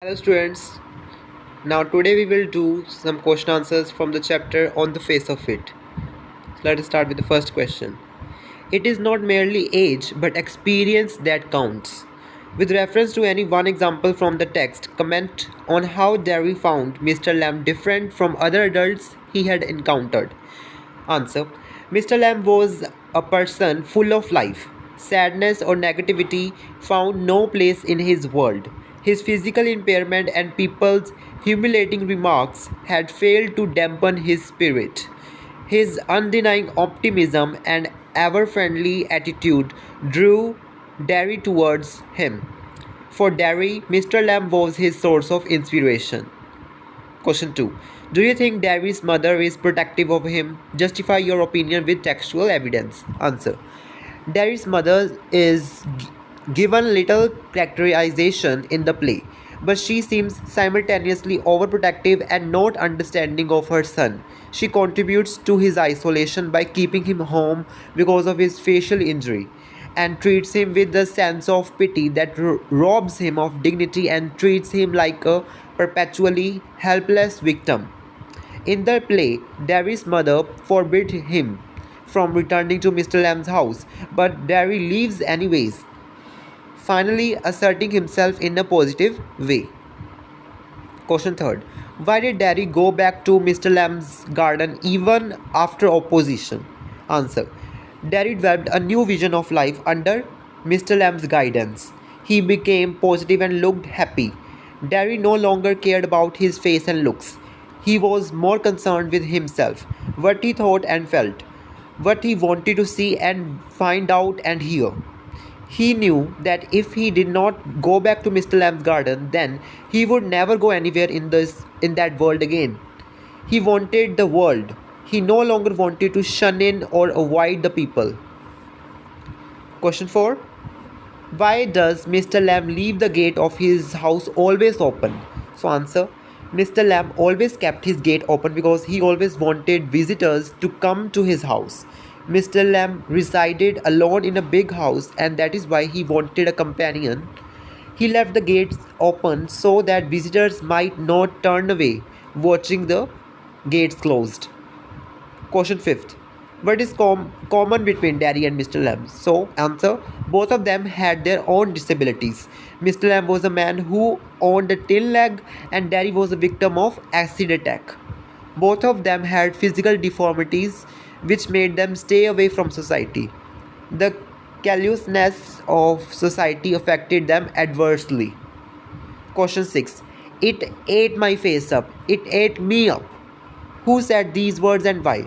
Hello students, now today we will do some question answers from the chapter On the Face of It. So let us start with the first question. It is not merely age but experience that counts. With reference to any one example from the text, comment on how Darry found Mr. Lamb different from other adults he had encountered. Answer: Mr. Lamb was a person full of life. Sadness or negativity found no place in his world. His physical impairment and people's humiliating remarks had failed to dampen his spirit. His undenying optimism and ever friendly attitude drew Darry towards him. For Darry, Mr. Lamb was his source of inspiration. Question 2. Do you think Darry's mother is protective of him? Justify your opinion with textual evidence. Answer. Darry's mother is given little characterization in the play, but she seems simultaneously overprotective and not understanding of her son. She contributes to his isolation by keeping him home because of his facial injury and treats him with a sense of pity that robs him of dignity and treats him like a perpetually helpless victim. In the play, Darry's mother forbid him from returning to Mr. Lamb's house, but Darry leaves anyways, finally asserting himself in a positive way. Question third. Why did Darry go back to Mr. Lamb's garden even after opposition? Answer. Darry developed a new vision of life under Mr. Lamb's guidance. He became positive and looked happy. Darry no longer cared about his face and looks. He was more concerned with himself, what he thought and felt, what he wanted to see and find out and hear. He knew that if he did not go back to Mr. Lamb's garden, then he would never go anywhere in that world again. He wanted the world. He no longer wanted to shun in or avoid the people. Question 4. Why does Mr. Lamb leave the gate of his house always open? So answer. Mr. Lamb always kept his gate open because he always wanted visitors to come to his house. Mr. Lamb resided alone in a big house and that is why he wanted a companion. He left the gates open so that visitors might not turn away, watching the gates closed. Question 5th. What is common between Darry and Mr. Lamb? So, answer. Both of them had their own disabilities. Mr. Lamb was a man who owned a tin leg and Darry was a victim of acid attack. Both of them had physical deformities which made them stay away from society. The callousness of society affected them adversely. Question 6. It ate my face up. It ate me up. Who said these words and why?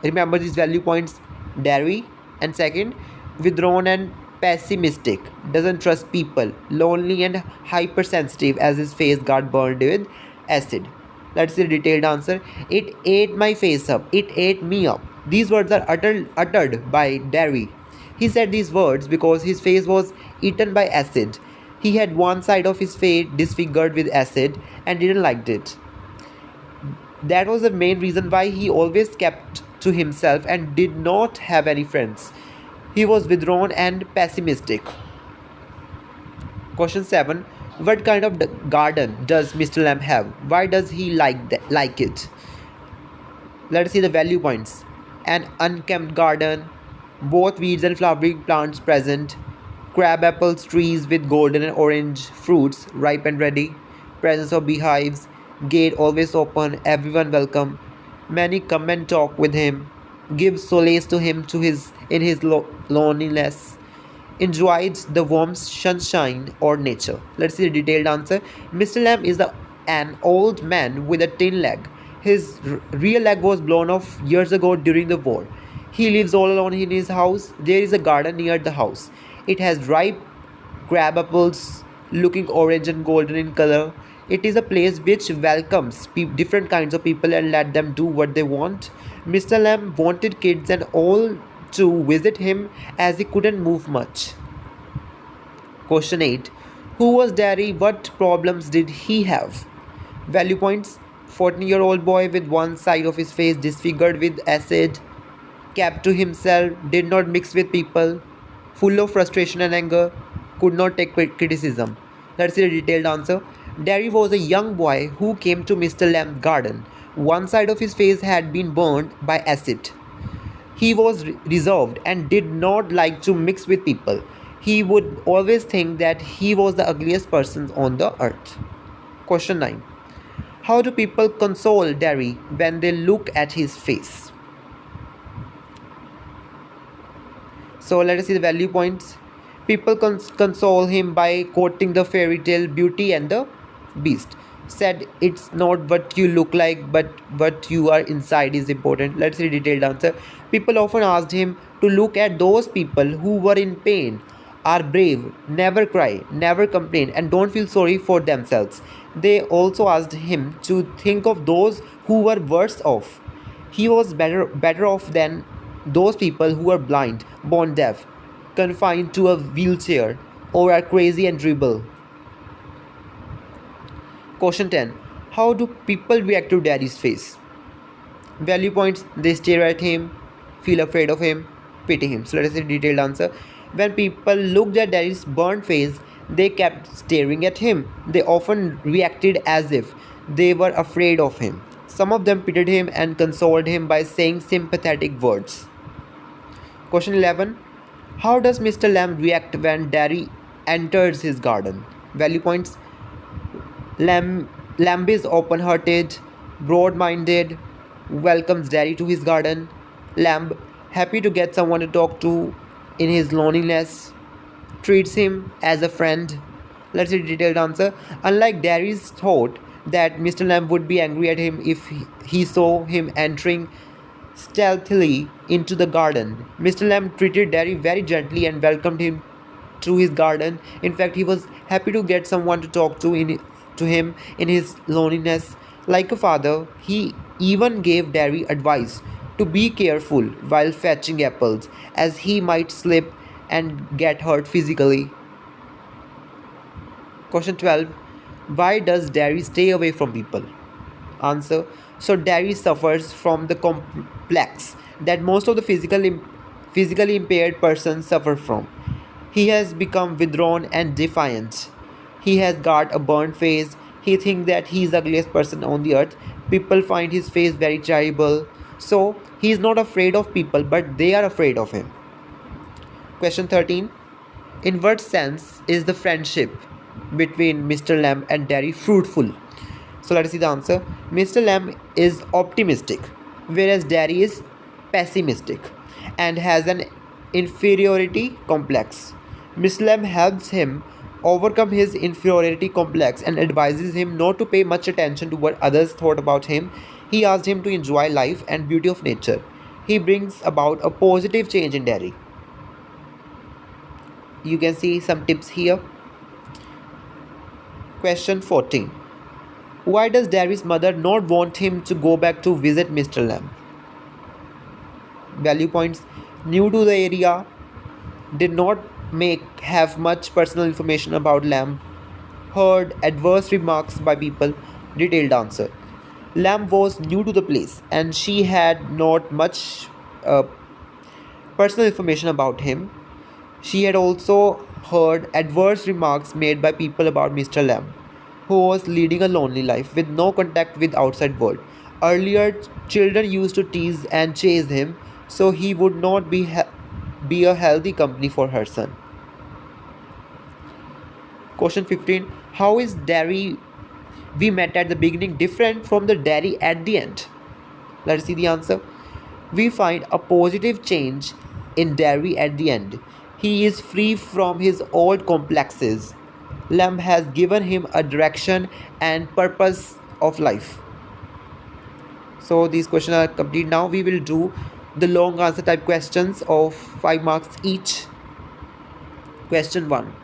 Remember these value points. Darry. And second, withdrawn and pessimistic. Doesn't trust people. Lonely and hypersensitive as his face got burned with acid. Let's see the detailed answer. It ate my face up. It ate me up. These words are uttered by Darry. He said these words because his face was eaten by acid. He had one side of his face disfigured with acid and didn't like it. That was the main reason why he always kept to himself and did not have any friends. He was withdrawn and pessimistic. Question 7. What kind of garden does Mr. Lamb have? Why does he like it? Let us see the value points. An unkempt garden, both weeds and flowering plants present, crab apples trees with golden and orange fruits ripe and ready, presence of beehives, gate always open, everyone welcome, many come and talk with him, gives solace to him in his loneliness, enjoys the warm sunshine or nature. Let's see the detailed answer. Mr. Lamb is an old man with a tin leg. His real leg was blown off years ago during the war. He lives all alone in his house. There is a garden near the house. It has ripe crab apples looking orange and golden in color. It is a place which welcomes different kinds of people and let them do what they want. Mr. Lamb wanted kids and all to visit him as he couldn't move much. Question 8. Who was Darry? What problems did he have? Value points. 14-year-old boy with one side of his face disfigured with acid, kept to himself, did not mix with people, full of frustration and anger, could not take criticism. Let's see the detailed answer. Darry was a young boy who came to Mr. Lamb's garden. One side of his face had been burned by acid. He was reserved and did not like to mix with people. He would always think that he was the ugliest person on the earth. Question 9. How do people console Darry when they look at his face? So let us see the value points. People console him by quoting the fairy tale Beauty and the Beast. Said it's not what you look like but what you are inside is important. Let's see the detailed answer. People often asked him to look at those people who were in pain, are brave, never cry, never complain, and don't feel sorry for themselves. They also asked him to think of those who were worse off. He was better off than those people who are blind, born deaf, confined to a wheelchair, or are crazy and dribble. Question 10. How do people react to Darry's face? Value points: they stare at him, feel afraid of him, pity him. So let us see the detailed answer. When people looked at Darry's burnt face, they kept staring at him. They often reacted as if they were afraid of him. Some of them pitied him and consoled him by saying sympathetic words. Question 11. How does Mr. Lamb react when Darry enters his garden? Value points: Lamb is open hearted, broad minded, welcomes Darry to his garden. Lamb, happy to get someone to talk to in his loneliness, treats him as a friend. Let's see the detailed answer. Unlike Darry's thought that Mr. Lamb would be angry at him if he saw him entering stealthily into the garden, Mr. Lamb treated Darry very gently and welcomed him to his garden. In fact, he was happy to get someone to talk to him in his loneliness. Like a father, he even gave Darry advice to be careful while fetching apples, as he might slip and get hurt physically. Question 12. Why does Darry stay away from people? Answer. So Darry suffers from the complex that most of the physically impaired persons suffer from. He has become withdrawn and defiant. He has got a burnt face. He thinks that he is the ugliest person on the earth. People find his face very terrible. So he is not afraid of people, but they are afraid of him. Question 13. In what sense is the friendship between Mr. Lamb and Darry fruitful? So let us see the answer. Mr. Lamb is optimistic, whereas Darry is pessimistic and has an inferiority complex. Mr. Lamb helps him overcome his inferiority complex and advises him not to pay much attention to what others thought about him. He asked him to enjoy life and beauty of nature. He brings about a positive change in Darry. You can see some tips here. Question 14. Why does Darry's mother not want him to go back to visit Mr. Lamb? Value points: new to the area, did not have much personal information about Lamb, heard adverse remarks by people. Detailed answer. Lamb was new to the place and she had not much personal information about him. She had also heard adverse remarks made by people about Mr. Lamb, who was leading a lonely life with no contact with outside world. Earlier, children used to tease and chase him, so he would not be a healthy company for her son. Question 15. How is Darry we met at the beginning different from the Darry at the end? Let's see the answer. We find a positive change in Darry at the end. He is free from his old complexes. Lamb has given him a direction and purpose of life. So these questions are complete. Now we will do the long answer type questions of 5 marks each. Question 1.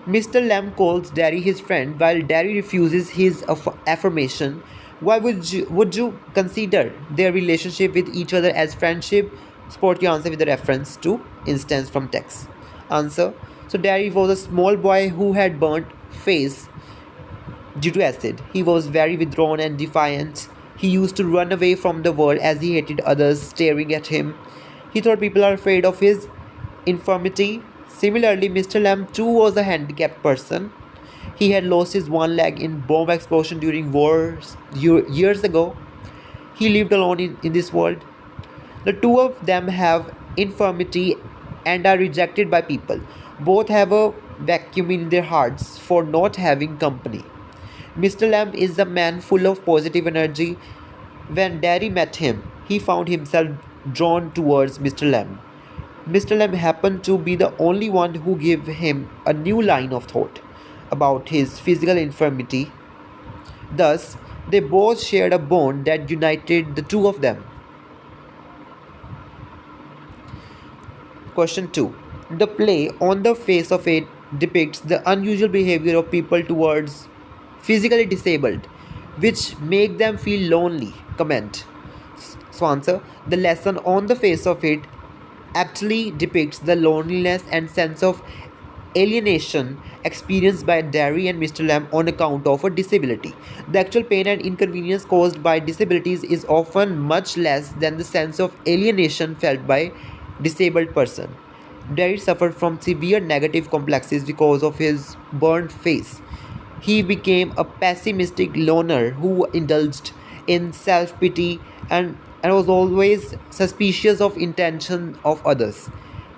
Mr. Lamb calls Darry his friend while Darry refuses his affirmation. Why would you consider their relationship with each other as friendship? Support your answer with a reference to instance from text. Answer. So Darry was a small boy who had burnt face due to acid. He was very withdrawn and defiant. He used to run away from the world as he hated others staring at him. He thought people are afraid of his infirmity. Similarly, Mr. Lamb too was a handicapped person. He had lost his one leg in bomb explosion during wars years ago. He lived alone in this world. The two of them have infirmity and are rejected by people. Both have a vacuum in their hearts for not having company. Mr. Lamb is a man full of positive energy. When Darry met him, he found himself drawn towards Mr. Lamb. Mr. Lamb happened to be the only one who gave him a new line of thought about his physical infirmity. Thus, they both shared a bond that united the two of them. Question 2. The play, on the face of it, depicts the unusual behavior of people towards physically disabled, which make them feel lonely. Comment. So answer. The lesson, on the face of it, aptly depicts the loneliness and sense of alienation experienced by Darry and Mr. Lamb on account of a disability. The actual pain and inconvenience caused by disabilities is often much less than the sense of alienation felt by disabled person. Darry suffered from severe negative complexes because of his burned face. He became a pessimistic loner who indulged in self-pity and was always suspicious of intention of others.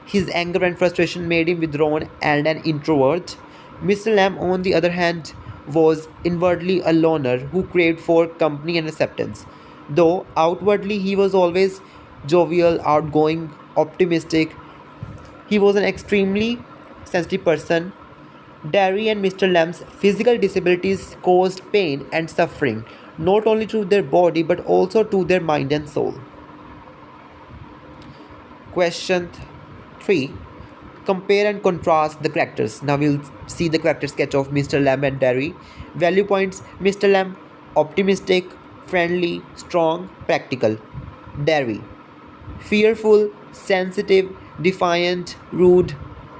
His anger and frustration made him withdrawn and an introvert. Mr. Lamb, on the other hand, was inwardly a loner who craved for company and acceptance. Though outwardly he was always jovial, outgoing, optimistic, he was an extremely sensitive person. Darry and Mr. Lamb's physical disabilities caused pain and suffering, not only to their body but also to their mind and soul. Question 3. Compare and contrast the characters. Now we'll see the character sketch of Mr. Lamb and Darry. Value points: Mr. Lamb, optimistic, friendly, strong, practical. Darry, fearful, sensitive, defiant, rude.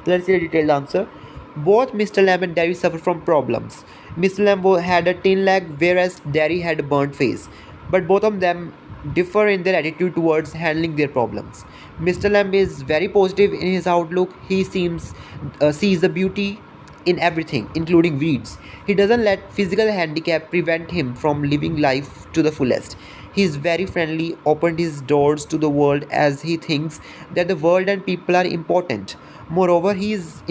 Let's see a detailed answer. Both Mr. Lamb and Darry suffer from problems. Mr. Lamb had a tin leg, whereas Darry had a burnt face. But both of them differ in their attitude towards handling their problems. Mr. Lamb is very positive in his outlook. He sees the beauty in everything, including weeds. He doesn't let physical handicap prevent him from living life to the fullest. He is very friendly, opened his doors to the world as he thinks that the world and people are important. Moreover, he is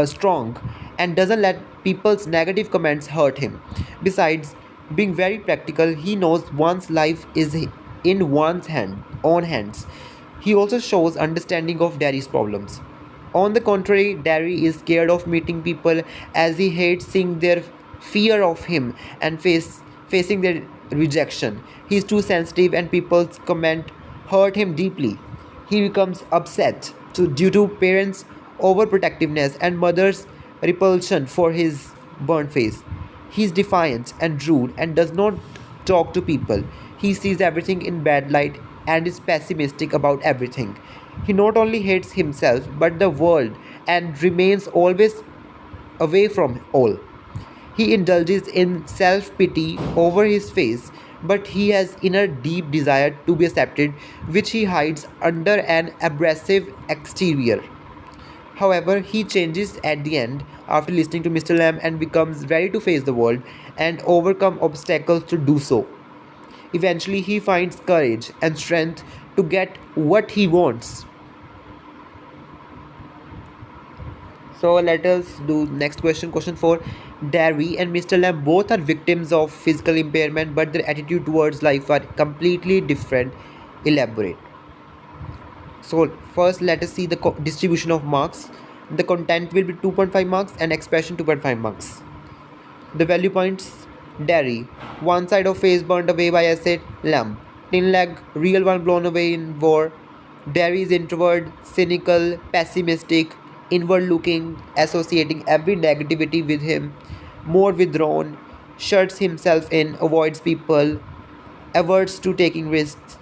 strong and doesn't let people's negative comments hurt him. Besides being very practical, he knows one's life is in own hands. He also shows understanding of Darry's problems. On the contrary, Darry is scared of meeting people as he hates seeing their fear of him and facing their rejection. He is too sensitive and people's comment hurt him deeply. He becomes upset due to parents' overprotectiveness and mother's repulsion for his burnt face. He is defiant and rude and does not talk to people. He sees everything in bad light and is pessimistic about everything. He not only hates himself but the world and remains always away from all. He indulges in self pity over his face, but he has inner deep desire to be accepted, which he hides under an abrasive exterior. However, he changes at the end after listening to Mr. Lamb and becomes ready to face the world and overcome obstacles to do so. Eventually, he finds courage and strength to get what he wants. So let us do next question. Question 4. Darry and Mr. Lamb both are victims of physical impairment, but their attitude towards life are completely different. Elaborate. So first let us see the distribution of marks. The content will be 2.5 marks and expression 2.5 marks. The value points: Darry, one side of face burned away by acid. Lamb, tin leg, real one blown away in war. Darry is introvert, cynical, pessimistic, inward looking, associating every negativity with him, more withdrawn, shuts himself in, avoids people, averts to taking risks.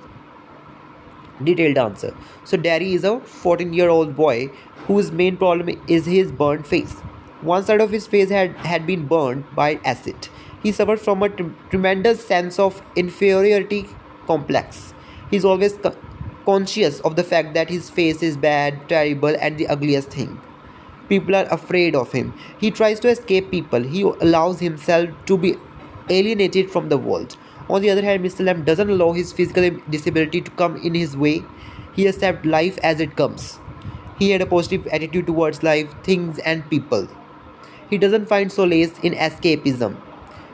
Detailed answer. So Darry is a 14-year-old boy whose main problem is his burnt face. One side of his face had been burned by acid. He suffered from a tremendous sense of inferiority complex. He is always conscious of the fact that his face is bad, terrible, and the ugliest thing. People are afraid of him. He tries to escape people. He allows himself to be alienated from the world. On the other hand, Mr. Lamb doesn't allow his physical disability to come in his way. He accepts life as it comes. He had a positive attitude towards life, things, and people. He doesn't find solace in escapism.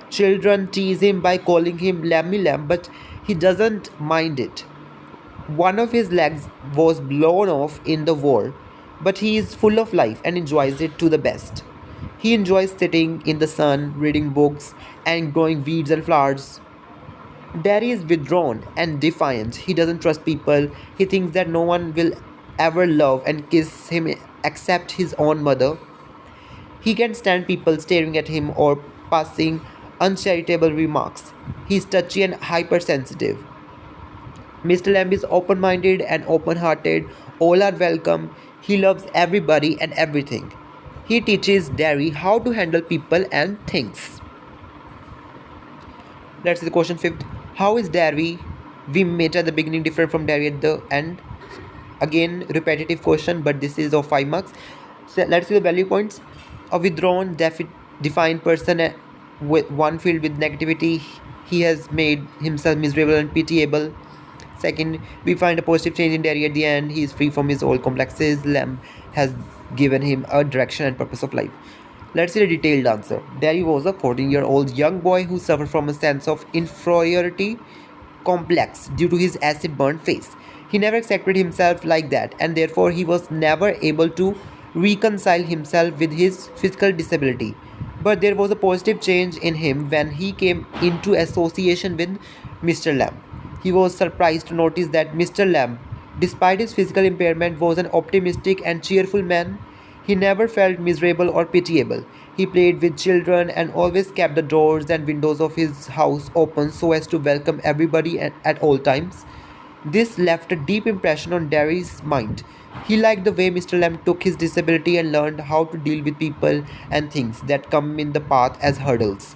Children tease him by calling him Lammy Lamb, but he doesn't mind it. One of his legs was blown off in the war, but he is full of life and enjoys it to the best. He enjoys sitting in the sun, reading books, and growing weeds and flowers. Darry is withdrawn and defiant. He doesn't trust people. He thinks that no one will ever love and kiss him except his own mother. He can't stand people staring at him or passing uncharitable remarks. He's touchy and hypersensitive. Mr. Lamb is open minded and open hearted. All are welcome. He loves everybody and everything. He teaches Darry how to handle people and things. Let's see the question fifth. How is Darry we met at the beginning different from Darry at the end? Again, repetitive question, but this is of 5 marks. So let's see the value points. A withdrawn, defined person with one filled with negativity. He has made himself miserable and pitiable. Second, we find a positive change in Darry at the end. He is free from his old complexes. Lamb has given him a direction and purpose of life. Let's see the detailed answer. Darry was a 14-year-old young boy who suffered from a sense of inferiority complex due to his acid burnt face. He never accepted himself like that, and therefore he was never able to reconcile himself with his physical disability. But there was a positive change in him when he came into association with Mr. Lamb. He was surprised to notice that Mr. Lamb, despite his physical impairment, was an optimistic and cheerful man. He never felt miserable or pitiable. He played with children and always kept the doors and windows of his house open so as to welcome everybody at all times. This left a deep impression on Darry's mind. He liked the way Mr. Lamb took his disability and learned how to deal with people and things that come in the path as hurdles.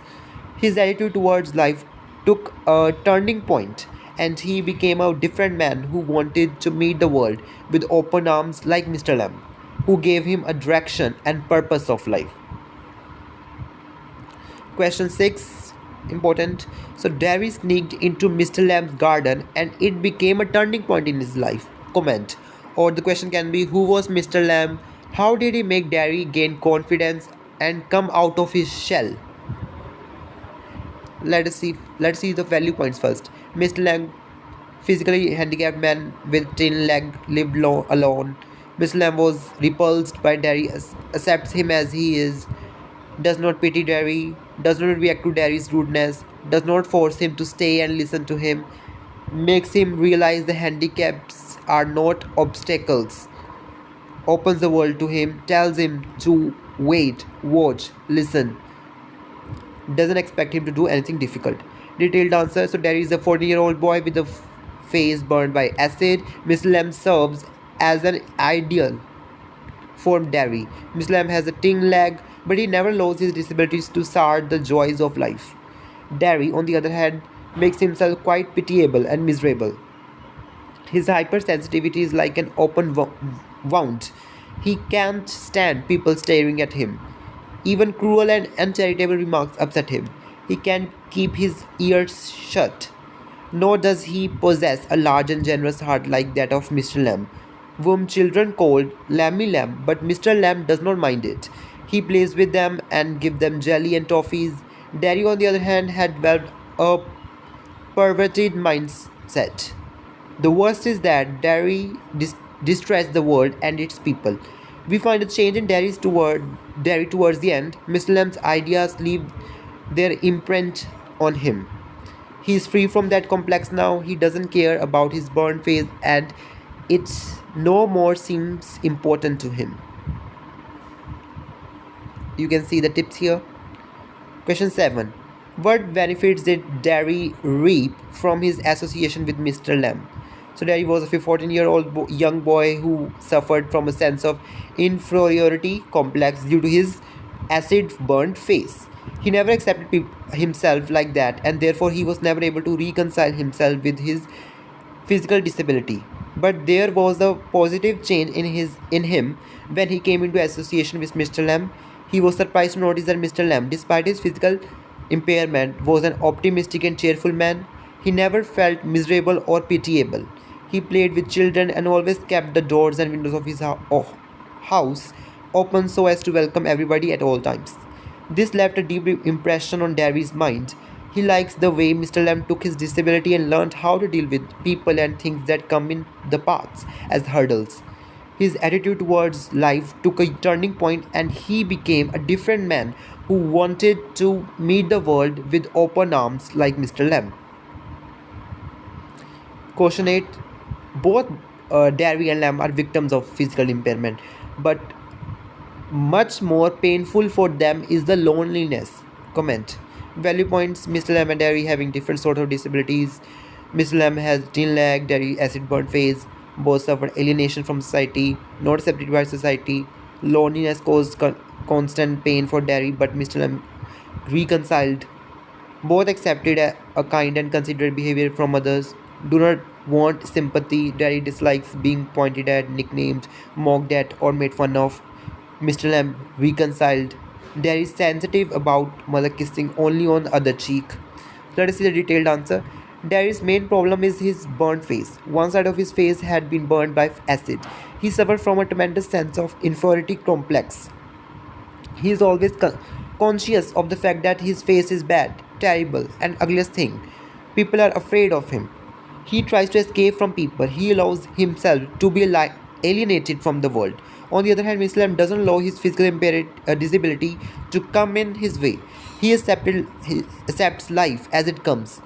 His attitude towards life took a turning point, and he became a different man who wanted to meet the world with open arms like Mr. Lamb, who gave him a direction and purpose of life. Question 6, important. So Darry sneaked into Mr. Lamb's garden and it became a turning point in his life. Comment. Or the question can be, who was Mr. Lamb? How did he make Darry gain confidence and come out of his shell? Let's see the value points first. Mr. Lamb, physically handicapped man with thin leg, lived alone. Mr. Lamb was repulsed by Darry, accepts him as he is, does not pity Darry, does not react to Darry's rudeness, does not force him to stay and listen to him, makes him realize the handicaps are not obstacles, opens the world to him, tells him to wait, watch, listen, doesn't expect him to do anything difficult. Detailed answer. So Darry is a 14-year-old boy with a face burned by acid. Mr. Lamb serves as an ideal for Darry. Mr. Lamb has a thin leg, but he never allows his disabilities to sour the joys of life. Darry, on the other hand, makes himself quite pitiable and miserable. His hypersensitivity is like an open wound. He can't stand people staring at him. Even cruel and uncharitable remarks upset him. He can't keep his ears shut. Nor does he possess a large and generous heart like that of Mr. Lamb, whom children called Lammy Lamb, but Mr. Lamb does not mind it. He plays with them and gives them jelly and toffees. Darry, on the other hand, had developed a perverted mindset. The worst is that Darry distressed the world and its people. We find a change in Darry towards the end. Mr. Lamb's ideas leave their imprint on him. He is free from that complex now. He doesn't care about his burned face and it no more seems important to him. You can see the tips here. Question 7. What benefits did Darry reap from his association with Mr. Lamb? So Darry was a 14-year-old young boy who suffered from a sense of inferiority complex due to his acid-burnt face. He never accepted himself like that, and therefore he was never able to reconcile himself with his physical disability. But there was a positive change in him when he came into association with Mr. Lamb. He was surprised to notice that Mr. Lamb, despite his physical impairment, was an optimistic and cheerful man. He never felt miserable or pitiable. He played with children and always kept the doors and windows of his house open so as to welcome everybody at all times. This left a deep impression on Darry's mind. He likes the way Mr. Lamb took his disability and learned how to deal with people and things that come in the paths as hurdles. His attitude towards life took a turning point and he became a different man who wanted to meet the world with open arms like Mr. Lamb. Question 8. Both Darry and Lamb are victims of physical impairment, but much more painful for them is the loneliness. Comment. Value points. Mr. Lamb and Darry having different sort of disabilities. Mr. Lamb has thin leg, Darry acid burn phase. Both suffer alienation from society, not accepted by society. Loneliness caused constant pain for Darry, but Mr. Lamb reconciled. Both accepted a kind and considerate behavior from others, do not want sympathy. Daddy dislikes being pointed at, nicknamed, mocked at, or made fun of. Mr. Lamb reconciled. Daddy is sensitive about mother kissing only on the other cheek. Let us see the detailed answer. Daddy's main problem is his burnt face. One side of his face had been burned by acid. He suffered from a tremendous sense of inferiority complex. He is always conscious of the fact that his face is bad, terrible, and ugliest thing. People are afraid of him. He tries to escape from people. He allows himself to be alienated from the world. On the other hand, Islam doesn't allow his physical disability to come in his way. He accepts life as it comes.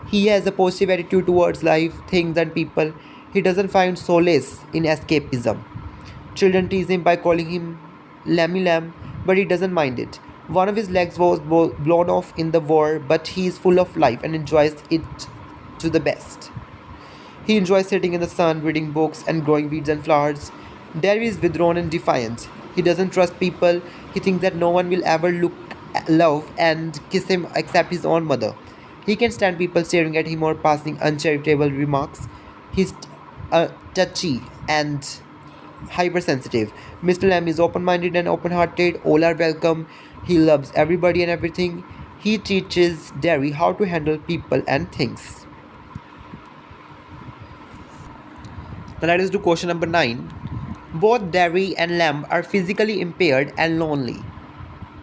He has a positive attitude towards life, things, and people. He doesn't find solace in escapism. Children tease him by calling him Lammy Lamb, but he doesn't mind it. One of his legs was blown off in the war, but he is full of life and enjoys it to the best. He enjoys sitting in the sun, reading books, and growing weeds and flowers. Darry is withdrawn and defiant. He doesn't trust people. He thinks that no one will ever love and kiss him except his own mother. He can stand people staring at him or passing uncharitable remarks. He's touchy and hypersensitive. Mr. Lamb is open minded and open hearted. All are welcome. He loves everybody and everything. He teaches Darry how to handle people and things. Now let us do question number 9. Both Darry and Lamb are physically impaired and lonely.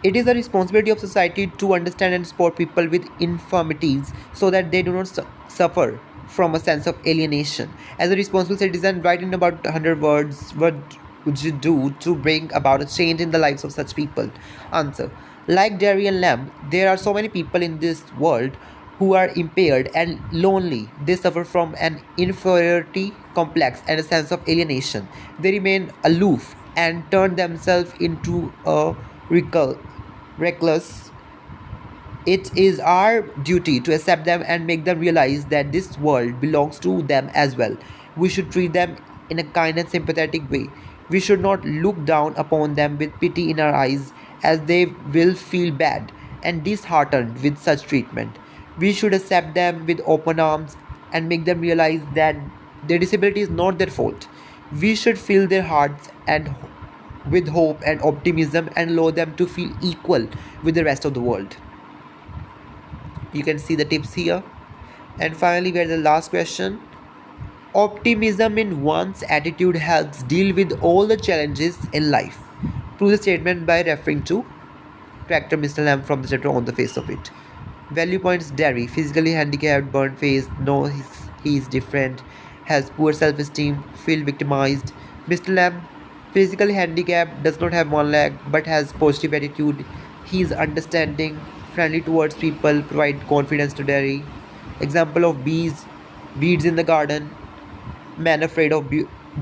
It is the responsibility of society to understand and support people with infirmities so that they do not suffer from a sense of alienation. As a responsible citizen, write in about 100 words. What would you do to bring about a change in the lives of such people? Answer. Like Darry and Lamb, there are so many people in this world who are impaired and lonely. They suffer from an inferiority complex and a sense of alienation. They remain aloof and turn themselves into a reckless. It is our duty to accept them and make them realize that this world belongs to them as well. We should treat them in a kind and sympathetic way. We should not look down upon them with pity in our eyes, as they will feel bad and disheartened with such treatment. We should accept them with open arms and make them realize that their disability is not their fault. We should fill their hearts and with hope and optimism and allow them to feel equal with the rest of the world. You can see the tips here. And finally, we have the last question. Optimism in one's attitude helps deal with all the challenges in life. Prove the statement by referring to Tractor Mr. Lamb from the chapter On the Face of It. Value points. Darry, physically handicapped, burnt face, knows he is different, has poor self-esteem, feel victimized. Mr. Lamb, physically handicapped, does not have one leg but has positive attitude. He is understanding, friendly towards people, provide confidence to Darry. Example of bees, weeds in the garden, man afraid of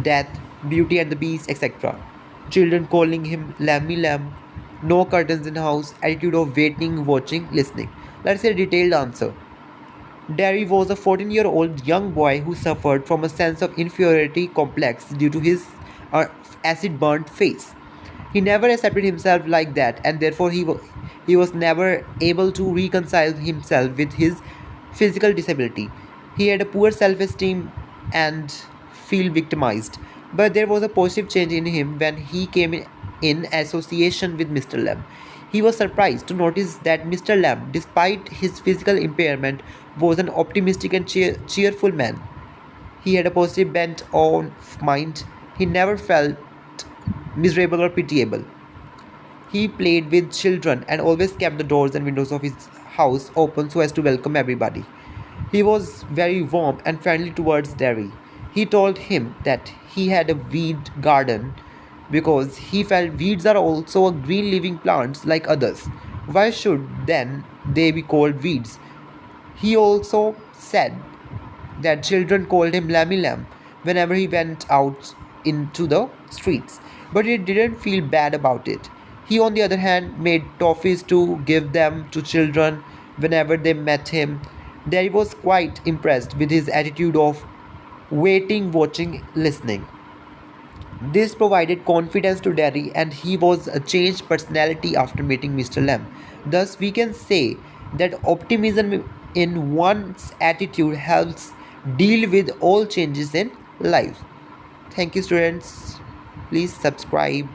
death, Beauty and the Beast, etc. Children calling him Lammy Lamb, no curtains in house, attitude of waiting, watching, listening. Let's say a detailed answer. Darry was a 14-year-old young boy who suffered from a sense of inferiority complex due to his acid burnt face. He never accepted himself like that, and therefore he was never able to reconcile himself with his physical disability. He had a poor self esteem and feel victimized. But there was a positive change in him when he came in association with Mr. Lamb. He was surprised to notice that Mr. Lamb, despite his physical impairment, was an optimistic and cheerful man. He had a positive bent on mind. He never felt miserable or pitiable. He played with children and always kept the doors and windows of his house open so as to welcome everybody. He was very warm and friendly towards Darry. He told him that he had a weed garden because he felt weeds are also green living plants like others. Why should then they be called weeds? He also said that children called him Lammy Lamb whenever he went out into the streets, but he didn't feel bad about it. He, on the other hand, made toffees to give them to children whenever they met him. There was quite impressed with his attitude of waiting, watching, listening. This provided confidence to Darry, and he was a changed personality after meeting Mr. Lamb. Thus, we can say that optimism in one's attitude helps deal with all changes in life. Thank you, students. Please subscribe.